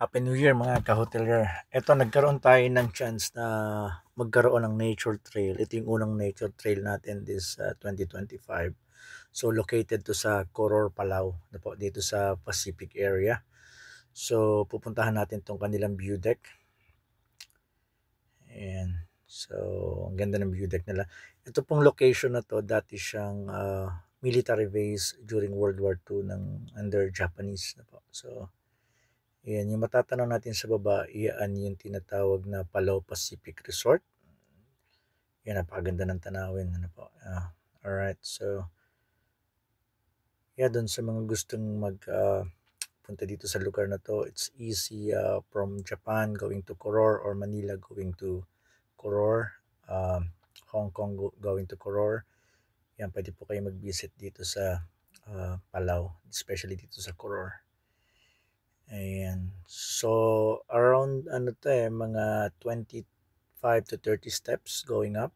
Happy New Year mga ka-hotelier. Ito, nagkaroon tayo ng chance na magkaroon ng nature trail. Ito yung unang nature trail natin this 2025. So located to sa Coror, Palau, dito sa Pacific area. So pupuntahan natin tong kanilang view deck. Ayan. So ang ganda ng view deck nila. Ito pong location na to, dati siyang military base during World War II ng under Japanese na po. So ayan, yung matatanaw natin sa baba, iyan yung tinatawag na Palau Pacific Resort. Yan, napakaganda ng tanawin. Ano po? Alright, so yeah, doon sa mga gustong punta dito sa lugar na to, it's easy from Japan going to Koror or Manila going to Koror, Hong Kong going to Koror. Yan, pwede po kayo mag-visit dito sa Palau, especially dito sa Koror. Ayan. So, around mga 25 to 30 steps going up.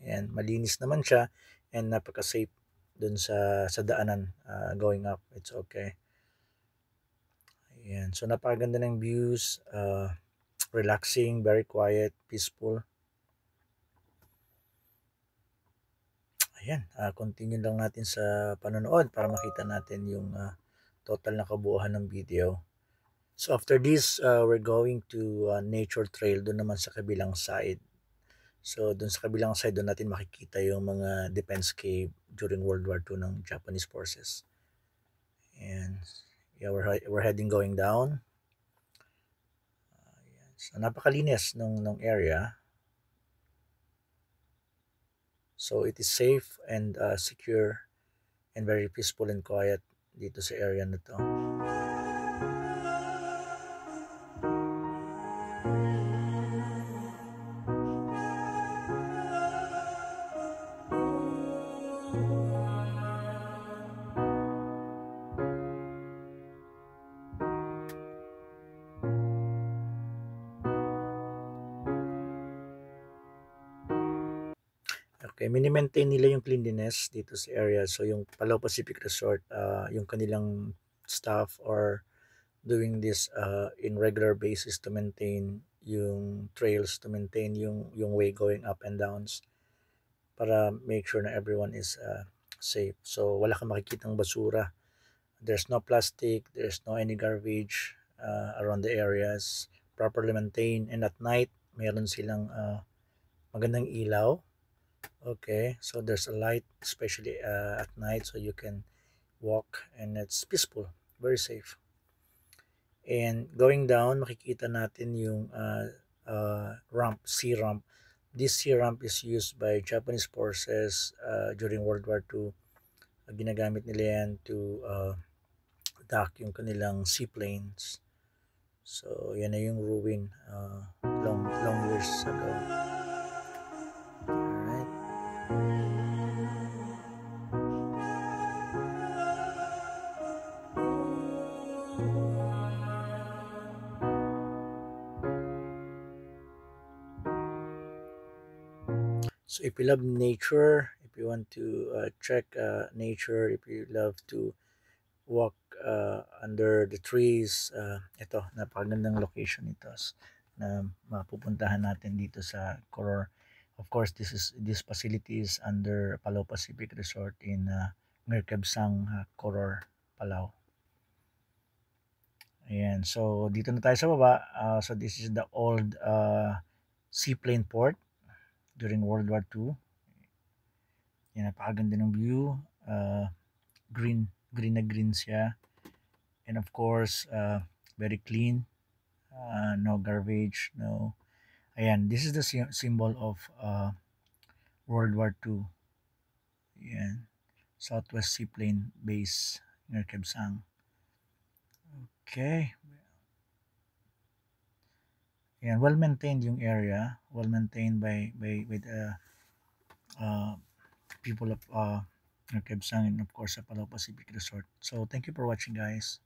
And malinis naman siya and napaka-safe dun sa daanan going up. It's okay. Ayan. So, napakaganda ng views. Relaxing, very quiet, peaceful. Ayan. Continue lang natin sa panonood para makita natin yung total na kabuuan ng video. So after this, we're going to nature trail doon naman sa kabilang side. So doon sa kabilang side, doon natin makikita yung mga defense cave during World War II ng Japanese forces. And yeah, we're heading going down. So napakalinis ng area. So it is safe and secure and very peaceful and quiet dito sa area na to. Okay, mini-maintain nila yung cleanliness dito sa area. So yung Palau Pacific Resort, yung kanilang staff are doing this in regular basis to maintain yung trails, to maintain yung way going up and downs para make sure na everyone is safe. So wala kang makikitang basura. There's no plastic, there's no any garbage around the areas. Properly maintained, and at night meron silang magandang ilaw. Okay, so there's a light, especially at night, so you can walk and it's peaceful, very safe. And going down, makikita natin yung ramp, sea ramp. This sea ramp is used by Japanese forces during World War II. Ginagamit nila yan to dock yung kanilang seaplanes. So, yan na yung ruin long years ago. Alright. So if you love nature, if you want to check nature, if you love to walk under the trees, ito, napakagandang location ito na mapupuntahan natin dito sa Koror. Of course, this facility is under Palau Pacific Resort in Merkebsang, Koror, Palau. Ayan, so dito na tayo sa baba. So this is the old seaplane port during World War II. Yan, napakaganda ng view. Green na green siya. And of course, very clean. No garbage, no. Ayan, this is the symbol of World War II. Ayan. Southwest Seaplane Base, near Kebsang. Okay. Ayan, well maintained yung area. Well maintained by the people of Kebsang and of course sa Palau Pacific Resort. So thank you for watching, guys.